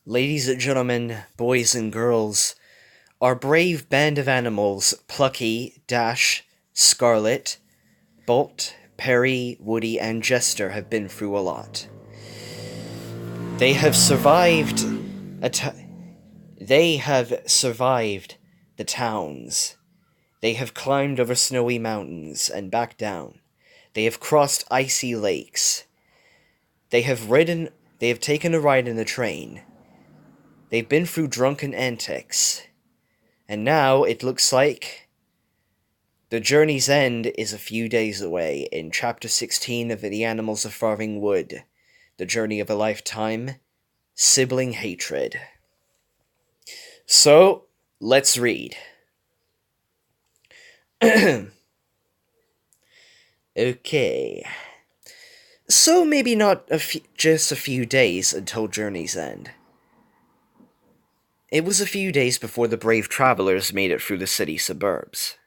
Ladies and gentlemen, boys and girls, our brave band of animals, Plucky, Dash, Scarlet, Bolt, Perry, Woody, and Jester have been through a lot. They have survived they have survived the towns. They have climbed over snowy mountains and back down. They have crossed icy lakes. They have ridden they have taken a ride in the train. They've been through drunken antics. And now it looks like the journey's end is a few days away in Chapter 16 of The Animals of Farthing Wood, The Journey of a Lifetime, Sibling Hatred. So, let's read. Okay. So maybe not just a few days until journey's end. It was a few days before the brave travelers made it through the city suburbs.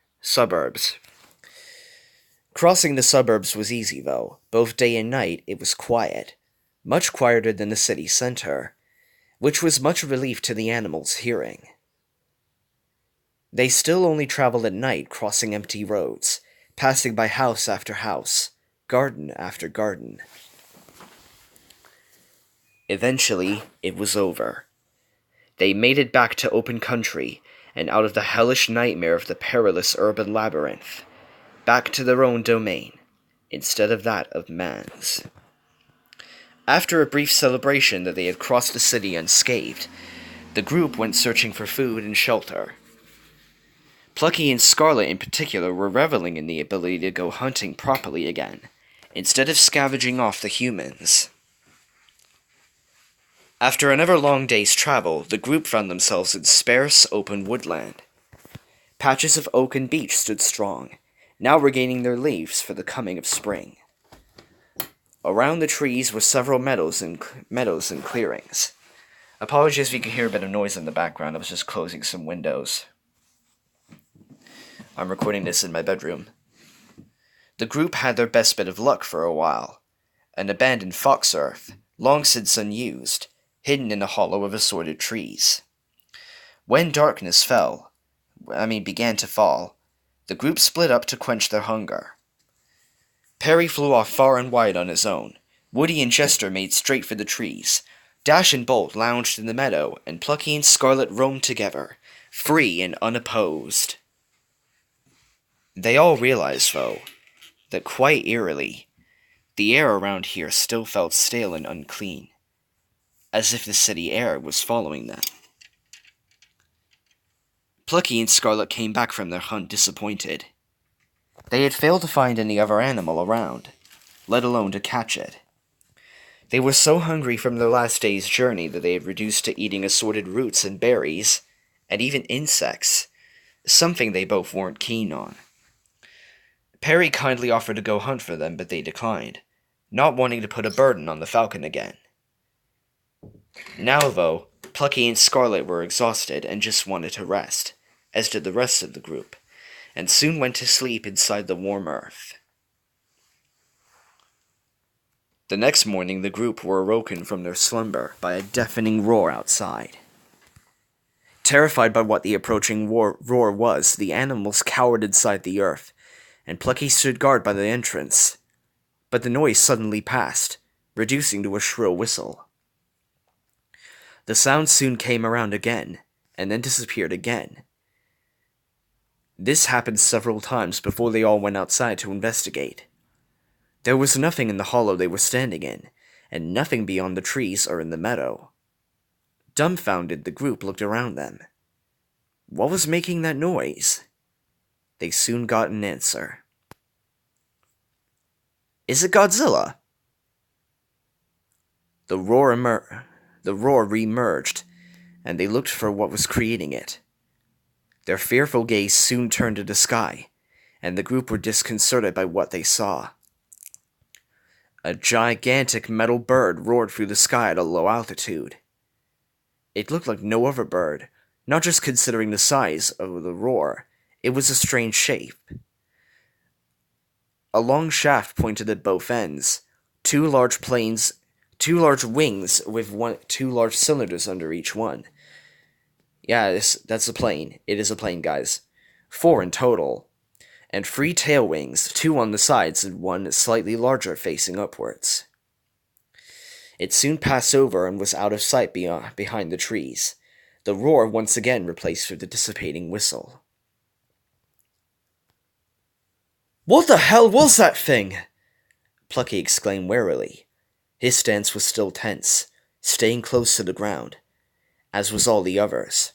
Crossing the suburbs was easy, though. Both day and night it was quiet, much quieter than the city center, which was much relief to the animals' hearing. They still only traveled at night, crossing empty roads, passing by house after house, garden after garden. Eventually, it was over. They made it back to open country, and out of the hellish nightmare of the perilous urban labyrinth, back to their own domain, instead of that of man's. After a brief celebration that they had crossed the city unscathed, the group went searching for food and shelter. Plucky and Scarlet in particular were reveling in the ability to go hunting properly again, instead of scavenging off the humans. After another long day's travel, the group found themselves in sparse, open woodland. Patches of oak and beech stood strong, now regaining their leaves for the coming of spring. Around the trees were several meadows and clearings. Apologies if you can hear a bit of noise in the background. I was just closing some windows. I'm recording this in my bedroom. The group had their best bit of luck for a while. An abandoned fox earth, long since unused, hidden in a hollow of assorted trees. When darkness began to fall, the group split up to quench their hunger. Perry flew off far and wide on his own. Woody and Jester made straight for the trees. Dash and Bolt lounged in the meadow, and Plucky and Scarlet roamed together, free and unopposed. They all realized, though, that quite eerily, the air around here still felt stale and unclean, as if the city air was following them. Plucky and Scarlet came back from their hunt disappointed. They had failed to find any other animal around, let alone to catch it. They were so hungry from their last day's journey that they had reduced to eating assorted roots and berries, and even insects, something they both weren't keen on. Perry kindly offered to go hunt for them, but they declined, not wanting to put a burden on the falcon again. Now, though, Plucky and Scarlet were exhausted and just wanted to rest, as did the rest of the group, and soon went to sleep inside the warm earth. The next morning the group were awoken from their slumber by a deafening roar outside. Terrified by what the approaching roar was, the animals cowered inside the earth, and Plucky stood guard by the entrance. But the noise suddenly passed, reducing to a shrill whistle. The sound soon came around again, and then disappeared again. This happened several times before they all went outside to investigate. There was nothing in the hollow they were standing in, and nothing beyond the trees or in the meadow. Dumbfounded, the group looked around them. What was making that noise? They soon got an answer. Is it Godzilla? The roar re-emerged, and they looked for what was creating it. Their fearful gaze soon turned to the sky, and the group were disconcerted by what they saw. A gigantic metal bird roared through the sky at a low altitude. It looked like no other bird, not just considering the size of the roar. It was a strange shape. A long shaft pointed at both ends, two large two large wings with two large cylinders under each one. Yeah, that's a plane. It is a plane, guys. 4 in total. And 3 tail wings, 2 on the sides and 1 slightly larger facing upwards. It soon passed over and was out of sight behind the trees. The roar once again replaced with the dissipating whistle. "What the hell was that thing?" Plucky exclaimed warily. His stance was still tense, staying close to the ground, as was all the others,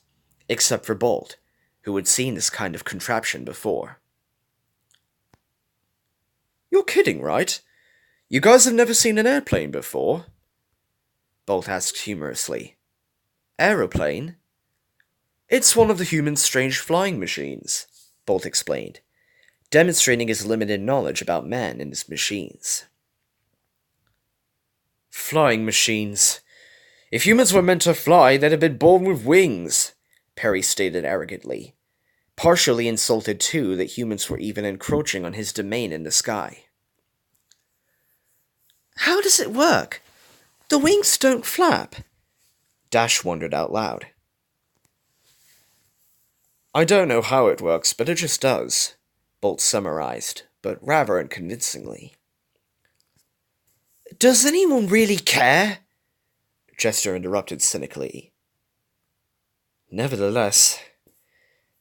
except for Bolt, who had seen this kind of contraption before. "You're kidding, right? You guys have never seen an airplane before?" Bolt asked humorously. "Aeroplane? It's one of the human's strange flying machines," Bolt explained, demonstrating his limited knowledge about man and his machines. "Flying machines. If humans were meant to fly, they'd have been born with wings," Perry stated arrogantly, partially insulted too that humans were even encroaching on his domain in the sky. "How does it work? The wings don't flap," Dash wondered out loud. "I don't know how it works, but it just does," Bolt summarized, but rather unconvincingly. "Does anyone really care?" Jester interrupted cynically. "Nevertheless,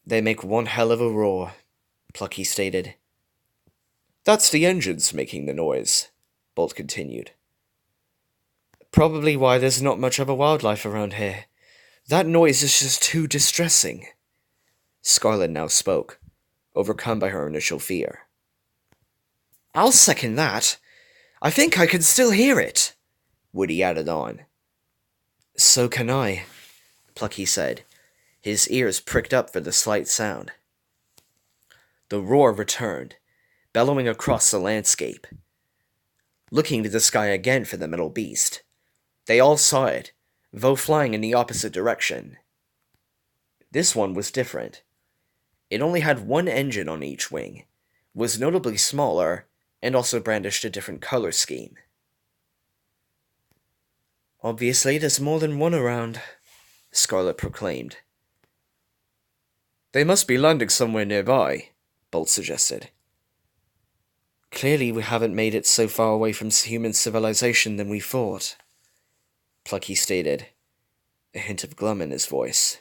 they make one hell of a roar," Plucky stated. "That's the engines making the noise," Bolt continued. "Probably why there's not much other wildlife around here. That noise is just too distressing." Scarlet now spoke, overcome by her initial fear. "I'll second that. I think I can still hear it," Woody added on. "So can I," Plucky said, his ears pricked up for the slight sound. The roar returned, bellowing across the landscape. Looking to the sky again for the metal beast, they all saw it, though flying in the opposite direction. This one was different. It only had 1 engine on each wing, was notably smaller, and also brandished a different color scheme. "Obviously, there's more than one around," Scarlet proclaimed. "They must be landing somewhere nearby," Bolt suggested. "Clearly we haven't made it so far away from human civilization than we thought," Plucky stated, a hint of glum in his voice.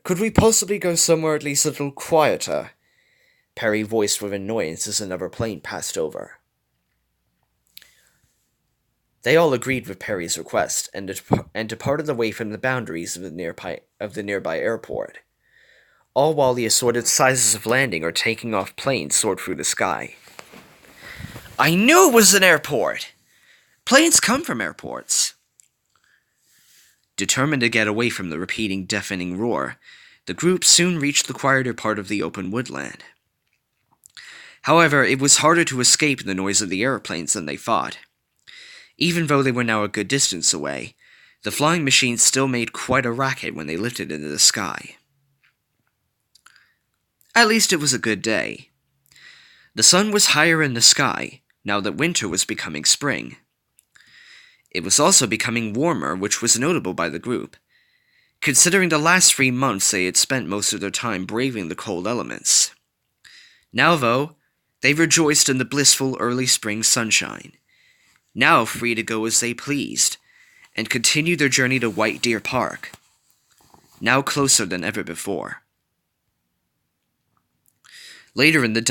"Could we possibly go somewhere at least a little quieter?" Perry voiced with annoyance as another plane passed over. They all agreed with Perry's request and departed away from the boundaries of the nearby airport, all while the assorted sizes of landing or taking off planes soared through the sky. "I knew it was an airport! Planes come from airports!" Determined to get away from the repeating deafening roar, the group soon reached the quieter part of the open woodland. However, it was harder to escape the noise of the airplanes than they thought. Even though they were now a good distance away, the flying machines still made quite a racket when they lifted into the sky. At least it was a good day. The sun was higher in the sky, now that winter was becoming spring. It was also becoming warmer, which was notable by the group, considering the last 3 months they had spent most of their time braving the cold elements. Now, though, they rejoiced in the blissful early spring sunshine, now free to go as they pleased, and continued their journey to White Deer Park, now closer than ever before. Later in the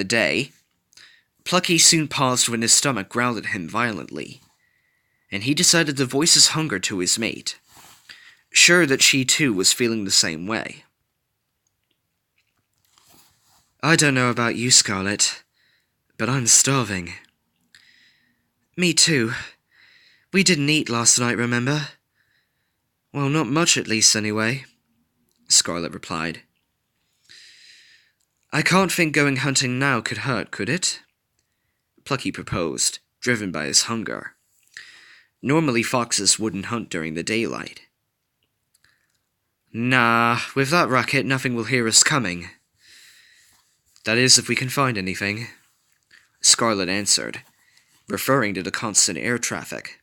day, Plucky soon paused when his stomach growled at him violently, and he decided to voice his hunger to his mate, sure that she too was feeling the same way. "I don't know about you, Scarlet, but I'm starving." "Me too. We didn't eat last night, remember?" "Well, not much at least, anyway," Scarlet replied. "I can't think going hunting now could hurt, could it?" Plucky proposed, driven by his hunger. Normally foxes wouldn't hunt during the daylight. "Nah, with that racket nothing will hear us coming. That is, if we can find anything," Scarlet answered, referring to the constant air traffic.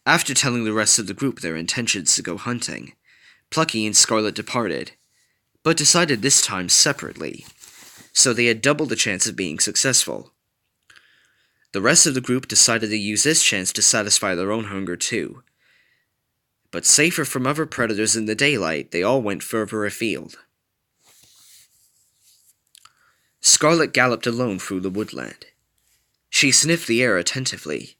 After telling the rest of the group their intentions to go hunting, Plucky and Scarlet departed, but decided this time separately, so they had double the chance of being successful. The rest of the group decided to use this chance to satisfy their own hunger too. But safer from other predators in the daylight, they all went further afield. Scarlet galloped alone through the woodland. She sniffed the air attentively,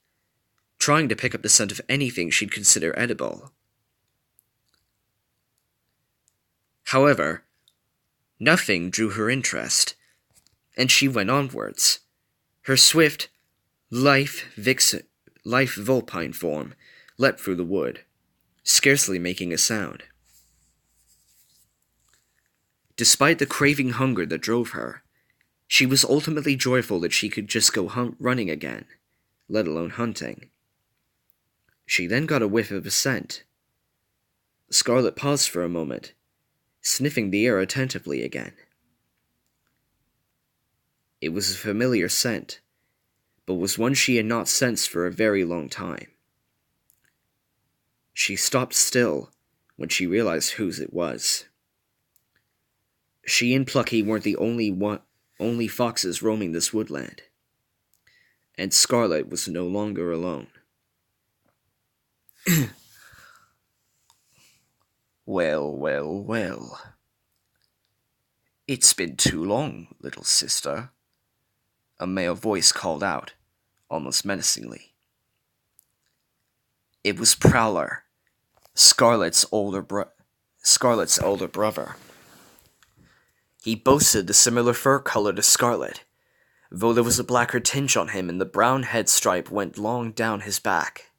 trying to pick up the scent of anything she'd consider edible. However, nothing drew her interest, and she went onwards. Her swift, lithe vulpine form leapt through the wood, scarcely making a sound. Despite the craving hunger that drove her, she was ultimately joyful that she could just go running again, let alone hunting. She then got a whiff of a scent. Scarlet paused for a moment, sniffing the air attentively again. It was a familiar scent, but was one she had not sensed for a very long time. She stopped still when she realized whose it was. She and Plucky weren't the only foxes roaming this woodland, and Scarlet was no longer alone. Well. It's been too long, little sister, a male voice called out, almost menacingly. It was Prowler, Scarlet's older brother. He boasted the similar fur color to Scarlet, though there was a blacker tinge on him and the brown head stripe went long down his back.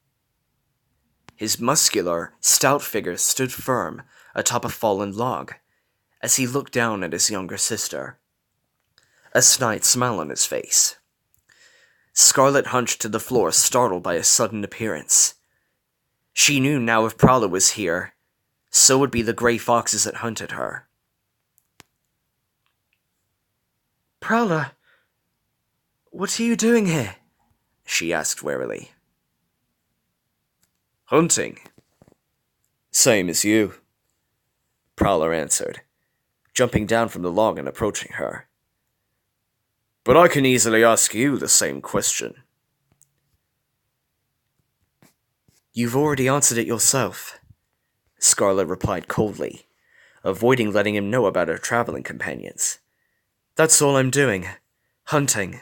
His muscular, stout figure stood firm atop a fallen log as he looked down at his younger sister, a snide smile on his face. Scarlet hunched to the floor, startled by his sudden appearance. She knew now if Prowler was here, so would be the gray foxes that hunted her. Prowler, what are you doing here? She asked warily. Hunting. Same as you, Prowler answered, jumping down from the log and approaching her. But I can easily ask you the same question. You've already answered it yourself, Scarlet replied coldly, avoiding letting him know about her traveling companions. That's all I'm doing. Hunting.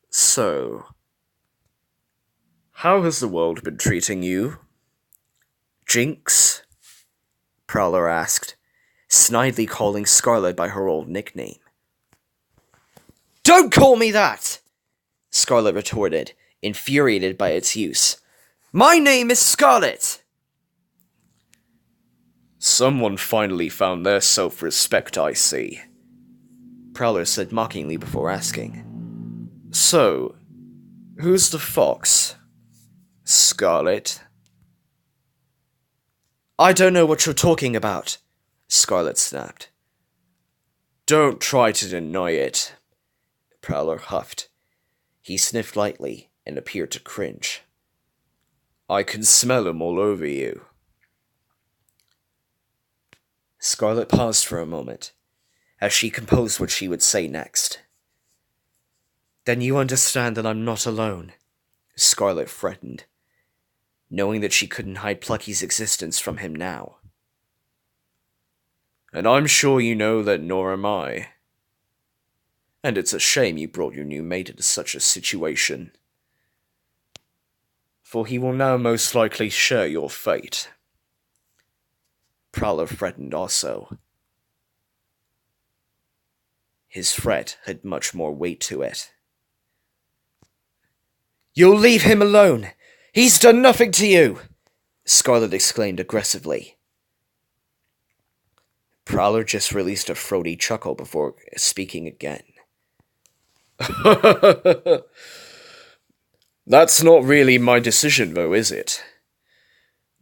So, how has the world been treating you? Jinx? Prowler asked, snidely calling Scarlet by her old nickname. Don't call me that! Scarlet retorted, infuriated by its use. My name is Scarlet! Someone finally found their self-respect, I see, Prowler said mockingly before asking. So, who's the fox? Scarlet? I don't know what you're talking about, Scarlet snapped. Don't try to deny it, Prowler huffed. He sniffed lightly and appeared to cringe. I can smell 'em all over you. Scarlet paused for a moment, as she composed what she would say next. Then you understand that I'm not alone, Scarlet threatened, knowing that she couldn't hide Plucky's existence from him now. And I'm sure you know that nor am I. And it's a shame you brought your new mate into such a situation, for he will now most likely share your fate. Prowler threatened also. His threat had much more weight to it. You'll leave him alone! He's done nothing to you! Scarlet exclaimed aggressively. Prowler just released a throaty chuckle before speaking again. That's not really my decision, though, is it?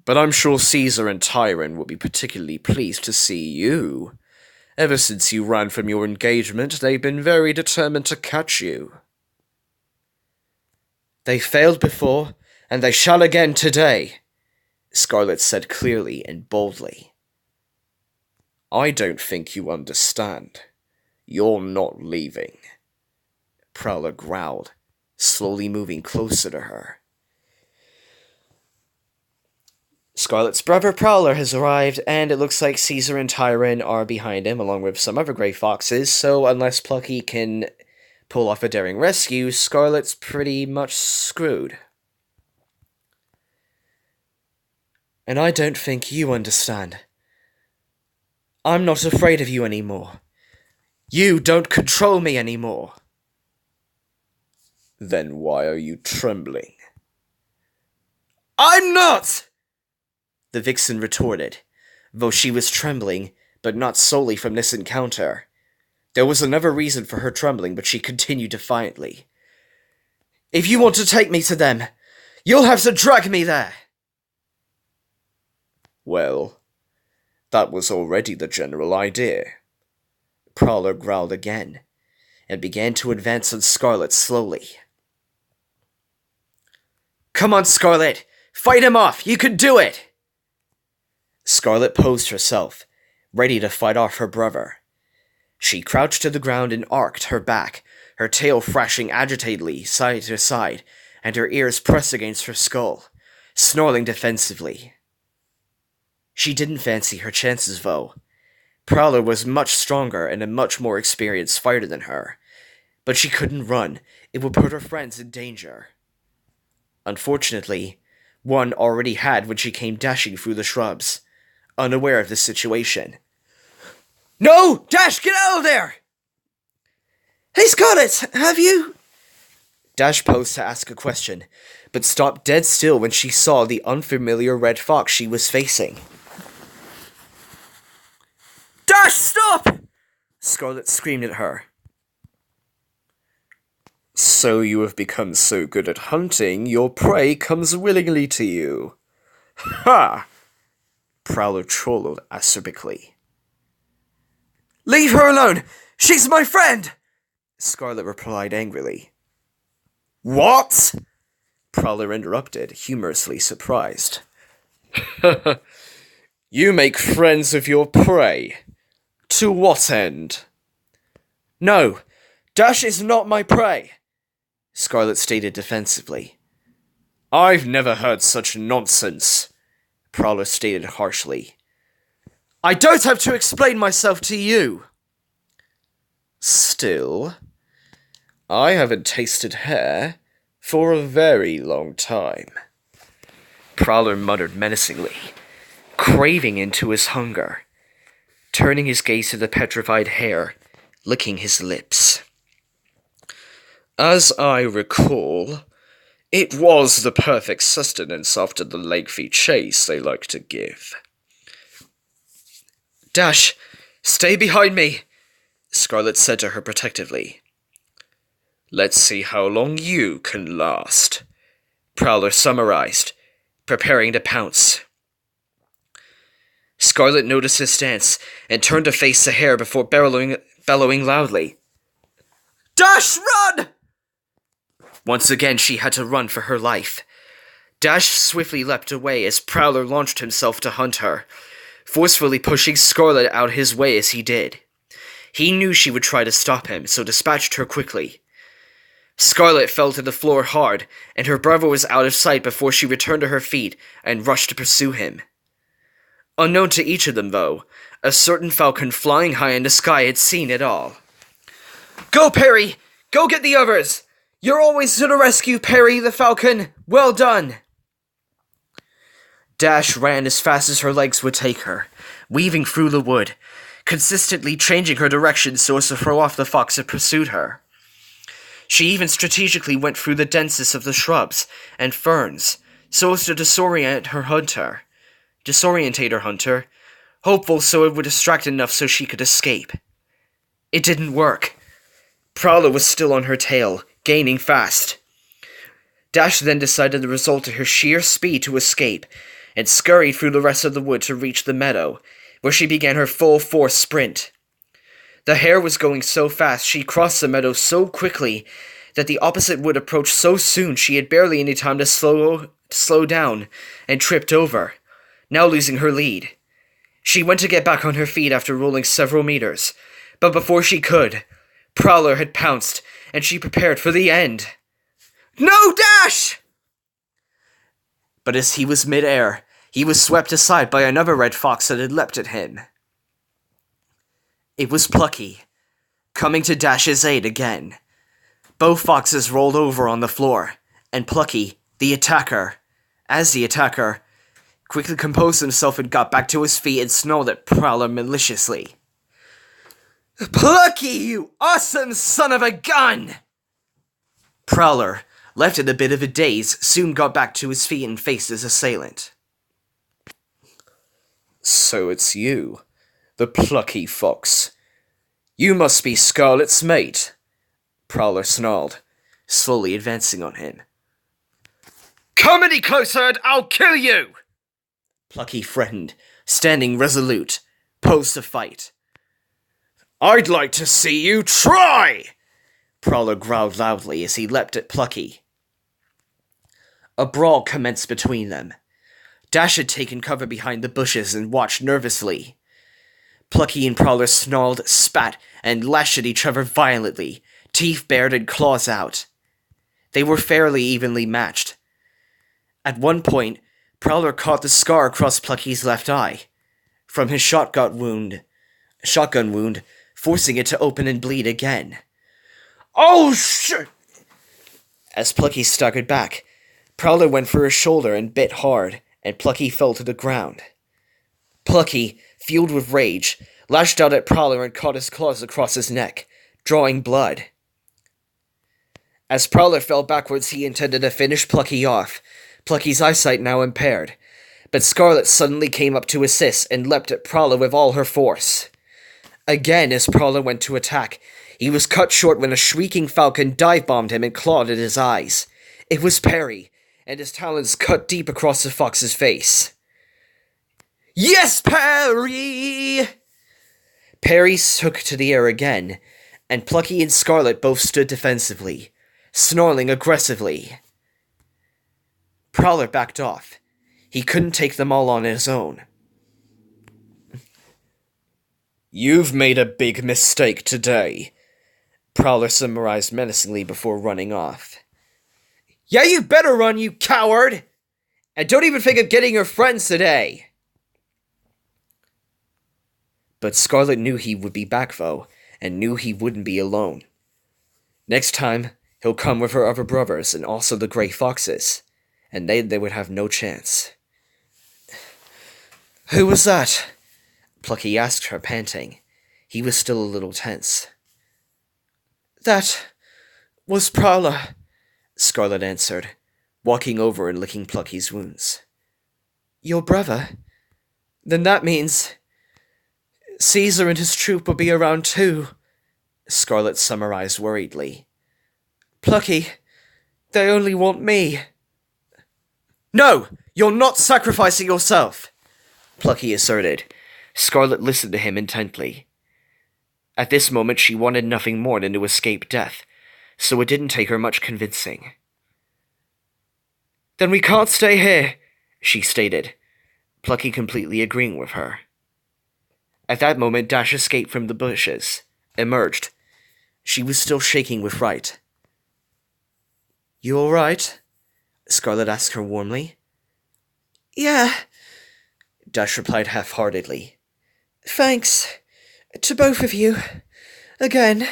But I'm sure Caesar and Tyron will be particularly pleased to see you Ever since you ran from your engagement, they've been very determined to catch you. They failed before, and they shall again today, Scarlet said clearly and boldly. I don't think you understand. You're not leaving, Prowler growled, slowly moving closer to her. Scarlet's brother Prowler has arrived, and it looks like Caesar and Tyron are behind him, along with some other grey foxes, so unless Plucky can pull off a daring rescue, Scarlet's pretty much screwed. And I don't think you understand. I'm not afraid of you anymore. You don't control me anymore. Then why are you trembling? I'm not! The vixen retorted, though she was trembling, but not solely from this encounter. There was another reason for her trembling, but she continued defiantly. If you want to take me to them, you'll have to drag me there! Well, that was already the general idea. Prowler growled again, and began to advance on Scarlet slowly. Come on, Scarlet! Fight him off! You can do it! Scarlet posed herself, ready to fight off her brother. She crouched to the ground and arched her back, her tail thrashing agitatedly side to side, and her ears pressed against her skull, snarling defensively. She didn't fancy her chances, though. Prowler was much stronger and a much more experienced fighter than her, but she couldn't run. It would put her friends in danger. Unfortunately, one already had when she came dashing through the shrubs, unaware of the situation. No! Dash, get out of there! Hey, Scarlet, have you... Dash posed to ask a question, but stopped dead still when she saw the unfamiliar red fox she was facing. Dash, stop! Scarlet screamed at her. So you have become so good at hunting, your prey comes willingly to you. Ha! Prowler trolled acerically. Leave her alone! She's my friend! Scarlet replied angrily. What? Prowler interrupted, humorously surprised. You make friends with your prey. To what end? No, Dash is not my prey, Scarlet stated defensively. I've never heard such nonsense, Prowler stated harshly. I don't have to explain myself to you. Still, I haven't tasted hair for a very long time, Prowler muttered menacingly, craving into his hunger, turning his gaze to the petrified hair, licking his lips. As I recall, it was the perfect sustenance after the lengthy chase they like to give. Dash, stay behind me, Scarlet said to her protectively. Let's see how long you can last, Prowler summarized, preparing to pounce. Scarlet noticed his stance and turned to face the hare before bellowing loudly. Dash, run! Once again she had to run for her life. Dash swiftly leapt away as Prowler launched himself to hunt her, forcefully pushing Scarlet out his way as he did. He knew she would try to stop him, so dispatched her quickly. Scarlet fell to the floor hard, and her brother was out of sight before she returned to her feet and rushed to pursue him. Unknown to each of them, though, a certain falcon flying high in the sky had seen it all. Go, Perry! Go get the others! You're always to the rescue, Perry the falcon! Well done! Dash ran as fast as her legs would take her, weaving through the wood, consistently changing her direction so as to throw off the fox that pursued her. She even strategically went through the densest of the shrubs and ferns, so as to disorientate her hunter, hopeful so it would distract enough so she could escape. It didn't work. Prowler was still on her tail, gaining fast. Dash then decided to resort to her sheer speed to escape, and scurried through the rest of the wood to reach the meadow, where she began her full-force sprint. The hare was going so fast she crossed the meadow so quickly that the opposite wood approached so soon she had barely any time to slow down and tripped over, now losing her lead. She went to get back on her feet after rolling several meters, but before she could, Prowler had pounced, and she prepared for the end. "No, Dash!" But as he was mid-air, he was swept aside by another red fox that had leapt at him. It was Plucky, coming to Dash's aid again. Both foxes rolled over on the floor, and Plucky, the attacker, quickly composed himself and got back to his feet and snarled at Prowler maliciously. "Plucky, you awesome son of a gun!" Prowler, left in a bit of a daze, soon got back to his feet and faced his assailant. "So it's you, the Plucky fox. You must be Scarlet's mate," Prowler snarled, slowly advancing on him. "Come any closer and I'll kill you!" Plucky threatened, standing resolute, posed to fight. "I'd like to see you try!" Prowler growled loudly as he leapt at Plucky. A brawl commenced between them. Dash had taken cover behind the bushes and watched nervously. Plucky and Prowler snarled, spat, and lashed at each other violently, teeth bared and claws out. They were fairly evenly matched. At one point, Prowler caught the scar across Plucky's left eye, from his shotgun wound, forcing it to open and bleed again. "Oh, shit!" As Plucky staggered back, Prowler went for his shoulder and bit hard, and Plucky fell to the ground. Plucky, fueled with rage, lashed out at Prowler and caught his claws across his neck, drawing blood. As Prowler fell backwards, he intended to finish Plucky off, Plucky's eyesight now impaired, but Scarlet suddenly came up to assist and leapt at Prowler with all her force. Again, as Prowler went to attack, he was cut short when a shrieking falcon dive-bombed him and clawed at his eyes. It was Perry, and his talons cut deep across the fox's face. "Yes, Perry!" Perry took to the air again, and Plucky and Scarlet both stood defensively, snarling aggressively. Prowler backed off. He couldn't take them all on his own. "You've made a big mistake today," Prowler summarized menacingly before running off. "Yeah, you better run, you coward! And don't even think of getting your friends today!" But Scarlet knew he would be back, though, and knew he wouldn't be alone. Next time, he'll come with her other brothers and also the Grey Foxes, and they would have no chance. "Who was that?" Plucky asked her, panting. He was still a little tense. "That was Prowler," Scarlet answered, walking over and licking Plucky's wounds. "Your brother? Then that means Caesar and his troop will be around too," Scarlet summarized worriedly. "Plucky, they only want me." "No, you're not sacrificing yourself," Plucky asserted. Scarlet listened to him intently. At this moment she wanted nothing more than to escape death, so it didn't take her much convincing. "Then we can't stay here," she stated, Plucky completely agreeing with her. At that moment Dash escaped from the bushes, emerged. She was still shaking with fright. "You all right?" Scarlet asked her warmly. "Yeah," Dash replied half-heartedly. "Thanks to both of you. Again."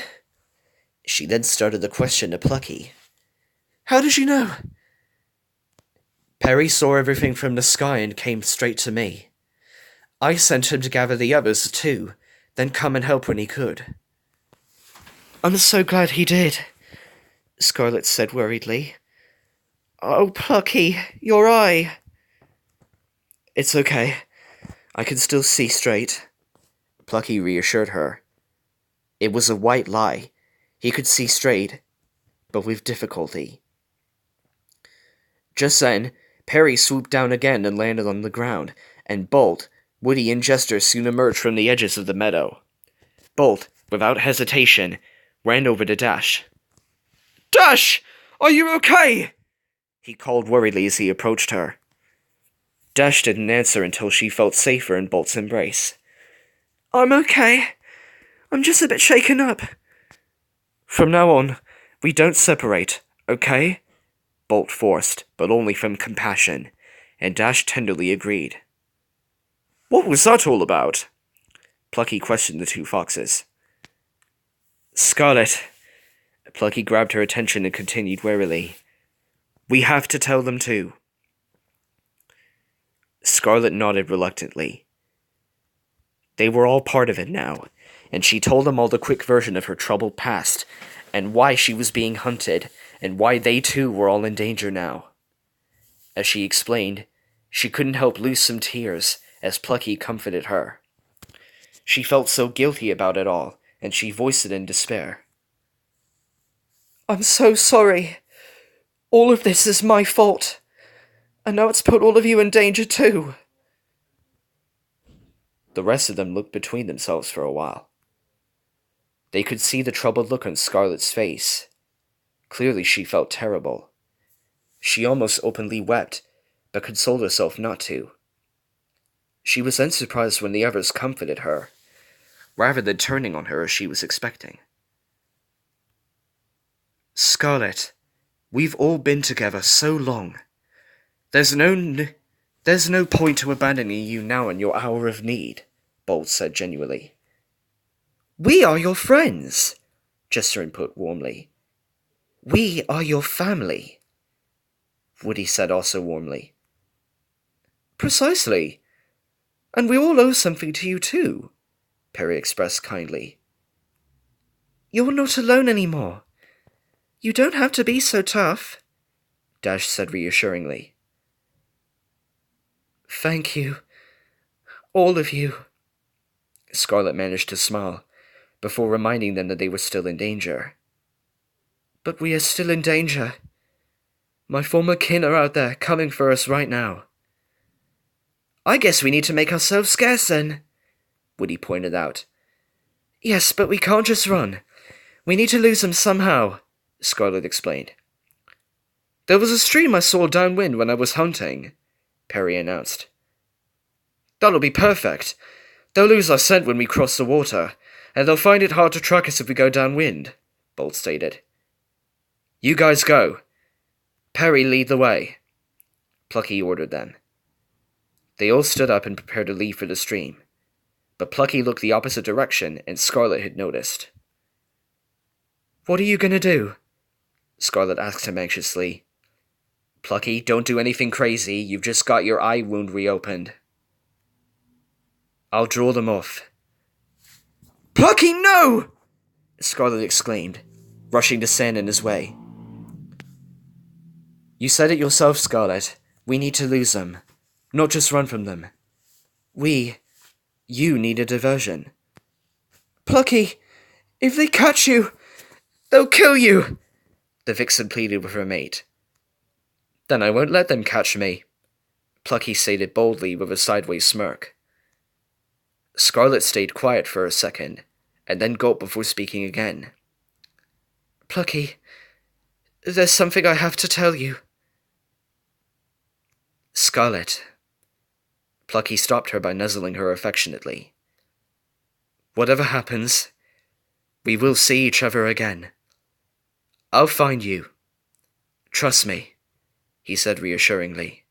She then started the question to Plucky. "How did you know?" "Perry saw everything from the sky and came straight to me. I sent him to gather the others too, then come and help when he could." "I'm so glad he did," Scarlet said worriedly. "Oh, Plucky, your eye." "It's okay. I can still see straight," Plucky reassured her. It was a white lie. He could see straight, but with difficulty. Just then, Perry swooped down again and landed on the ground, and Bolt, Woody, and Jester soon emerged from the edges of the meadow. Bolt, without hesitation, ran over to Dash. "Dash! Are you okay?" he called worriedly as he approached her. Dash didn't answer until she felt safer in Bolt's embrace. "I'm okay. I'm just a bit shaken up." "From now on, we don't separate, okay?" Bolt forced, but only from compassion, and Dash tenderly agreed. "What was that all about?" Plucky questioned the two foxes. "Scarlet." Plucky grabbed her attention and continued warily. "We have to tell them too." Scarlet nodded reluctantly. They were all part of it now, and she told them all the quick version of her troubled past, and why she was being hunted, and why they too were all in danger now. As she explained, she couldn't help lose some tears as Plucky comforted her. She felt so guilty about it all, and she voiced it in despair. "I'm so sorry. All of this is my fault. And now it's put all of you in danger too." The rest of them looked between themselves for a while. They could see the troubled look on Scarlet's face. Clearly she felt terrible. She almost openly wept, but consoled herself not to. She was then surprised when the others comforted her, rather than turning on her as she was expecting. "Scarlet, we've all been together so long. There's no point to abandoning you now in your hour of need," Bolt said genuinely. "We are your friends," Jesterin put warmly. "We are your family," Woody said also warmly. "Precisely. And we all owe something to you too," Perry expressed kindly. "You're not alone anymore. You don't have to be so tough," Dash said reassuringly. "Thank you. All of you." Scarlet managed to smile, before reminding them that they were still in danger. "But we are still in danger. My former kin are out there coming for us right now." "I guess we need to make ourselves scarce then," Woody pointed out. "Yes, but we can't just run. We need to lose them somehow," Scarlet explained. "There was a stream I saw downwind when I was hunting," Perry announced. "That'll be perfect. They'll lose our scent when we cross the water, and they'll find it hard to track us if we go downwind," Bolt stated. "You guys go. Perry, lead the way," Plucky ordered them. They all stood up and prepared to leave for the stream, but Plucky looked the opposite direction, and Scarlet had noticed. "What are you going to do?" Scarlet asked him anxiously. "Plucky, don't do anything crazy. You've just got your eye wound reopened." "I'll draw them off." "Plucky, no!" Scarlet exclaimed, rushing to stand in his way. "You said it yourself, Scarlet. We need to lose them, not just run from them. You need a diversion." "Plucky, if they catch you, they'll kill you," the vixen pleaded with her mate. "Then I won't let them catch me," Plucky stated boldly with a sideways smirk. Scarlet stayed quiet for a second, and then gulped before speaking again. "Plucky, there's something I have to tell you." "Scarlet." Plucky stopped her by nuzzling her affectionately. "Whatever happens, we will see each other again. I'll find you. Trust me," he said reassuringly.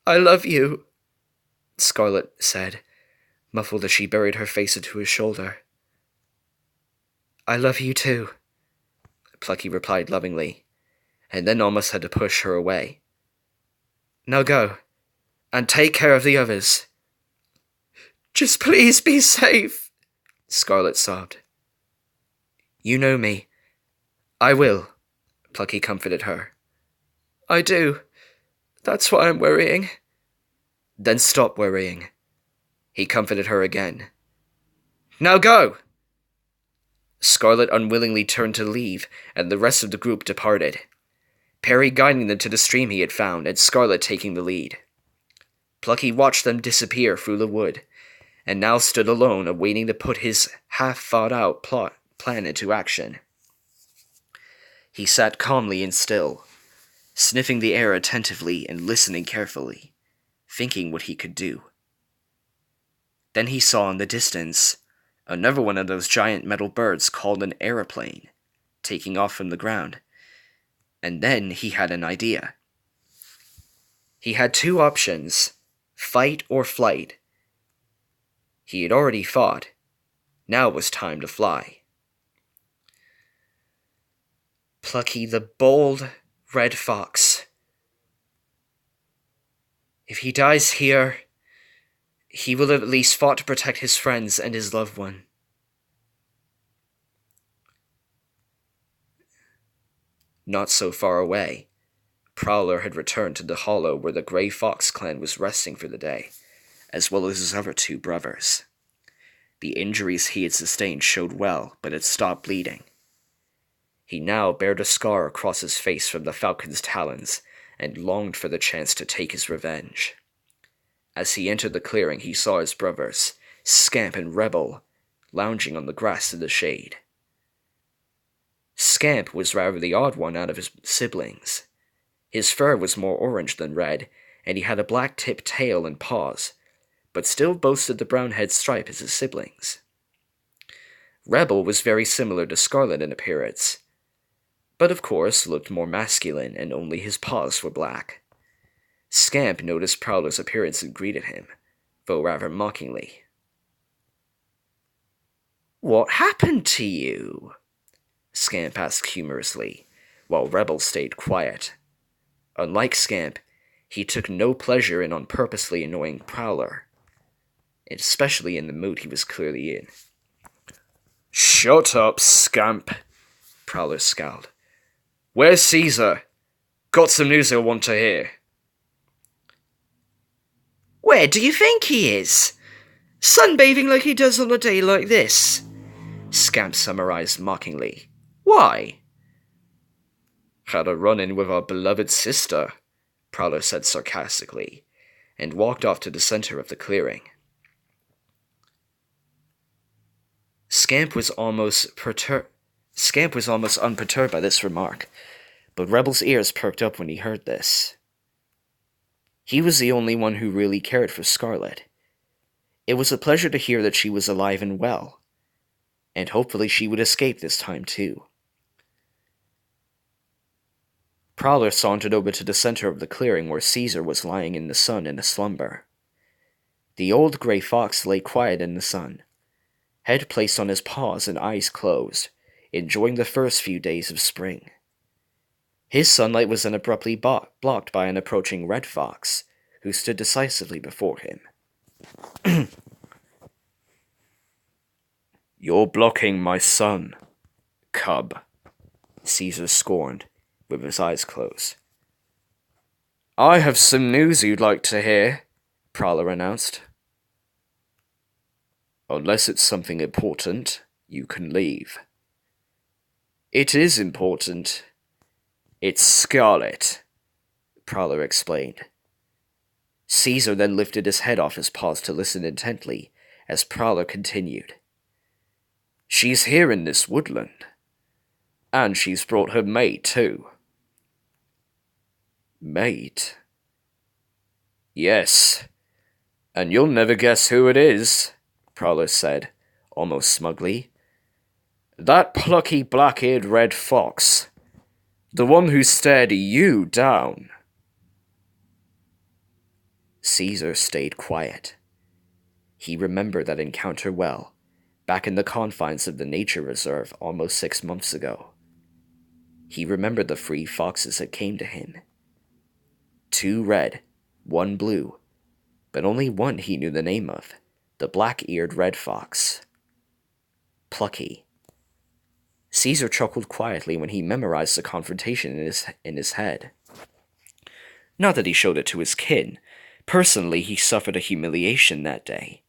"I love you," Scarlet said, muffled as she buried her face into his shoulder. "I love you too," Plucky replied lovingly, and then almost had to push her away. "Now go, and take care of the others." "Just please be safe," Scarlet sobbed. "You know me. I will," Plucky comforted her. "I do. That's why I'm worrying." "Then stop worrying." He comforted her again. "Now go!" Scarlet unwillingly turned to leave, and the rest of the group departed, Perry guiding them to the stream he had found, and Scarlet taking the lead. Plucky watched them disappear through the wood, and now stood alone, awaiting to put his half-thought-out plan into action. He sat calmly and still, sniffing the air attentively and listening carefully, thinking what he could do. Then he saw in the distance another one of those giant metal birds called an aeroplane, taking off from the ground. And then he had an idea. He had two options, fight or flight. He had already fought. Now it was time to fly. Plucky, the bold red fox. If he dies here, he will have at least fought to protect his friends and his loved one. Not so far away, Prowler had returned to the hollow where the Grey Fox clan was resting for the day, as well as his other two brothers. The injuries he had sustained showed well, but had stopped bleeding. He now bared a scar across his face from the falcon's talons, and longed for the chance to take his revenge. As he entered the clearing, he saw his brothers, Scamp and Rebel, lounging on the grass in the shade. Scamp was rather the odd one out of his siblings. His fur was more orange than red, and he had a black-tipped tail and paws, but still boasted the brown-head stripe as his siblings. Rebel was very similar to Scarlet in appearance, but of course looked more masculine, and only his paws were black. Scamp noticed Prowler's appearance and greeted him, though rather mockingly. "What happened to you?" Scamp asked humorously, while Rebel stayed quiet. Unlike Scamp, he took no pleasure in purposely annoying Prowler, especially in the mood he was clearly in. "Shut up, Scamp," Prowler scowled. "Where's Caesar? Got some news I want to hear." "Where do you think he is? Sunbathing like he does on a day like this," Scamp summarized mockingly. "Why?" "Had a run-in with our beloved sister," Prowler said sarcastically, and walked off to the center of the clearing. Scamp was almost unperturbed by this remark, but Rebel's ears perked up when he heard this. He was the only one who really cared for Scarlet. It was a pleasure to hear that she was alive and well, and hopefully she would escape this time too. Prowler sauntered over to the center of the clearing where Caesar was lying in the sun in a slumber. The old Grey Fox lay quiet in the sun, head placed on his paws and eyes closed, enjoying the first few days of spring. His sunlight was then abruptly blocked by an approaching red fox, who stood decisively before him. "You're blocking my sun, cub," Caesar scorned, with his eyes closed. "I have some news you'd like to hear," Prowler announced. "Unless it's something important, you can leave." "It is important. It's Scarlet," Prowler explained. Caesar then lifted his head off his paws to listen intently, as Prowler continued. "She's here in this woodland. And she's brought her mate, too." "Mate?" "Yes. And you'll never guess who it is," Prowler said, almost smugly. "That plucky black-eared red fox. The one who stared you down." Caesar stayed quiet. He remembered that encounter well, back in the confines of the nature reserve almost 6 months ago. He remembered the 3 foxes that came to him. 2 red, 1 blue, but only one he knew the name of, the black-eared red fox. Plucky. Caesar chuckled quietly when he memorized the confrontation in his head. Not that he showed it to his kin. Personally, he suffered a humiliation that day.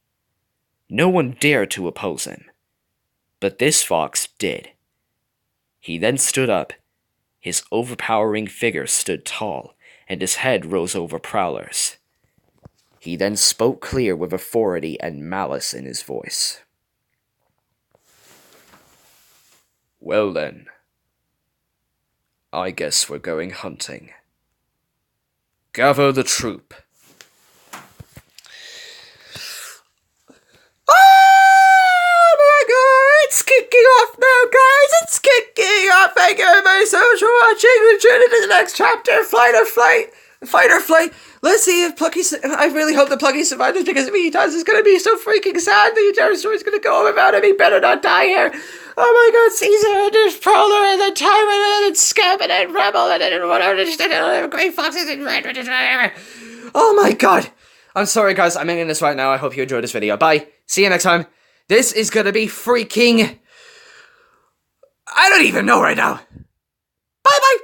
No one dared to oppose him. But this fox did. He then stood up. His overpowering figure stood tall, and his head rose over Prowler's. He then spoke clear with authority and malice in his voice. Well then, I guess we're going hunting. Gather the troop. Oh my god, it's kicking off now, guys! It's kicking off! Thank you very so much for watching. We'll tune into the next chapter, Fight or Flight. Let's see if Plucky... I really hope that Plucky survives this, because if he does, it's going to be so freaking sad. The entire story's going to go on without him. He better not die here. Oh my god, Caesar, and there's Prowler, and then Tyrant, and Scamp, and then Rebel, and then whatever, Grey Foxes, and Red, whatever. Oh my god. I'm sorry, guys. I'm ending this right now. I hope you enjoyed this video. Bye. See you next time. This is going to be freaking... I don't even know right now. Bye-bye.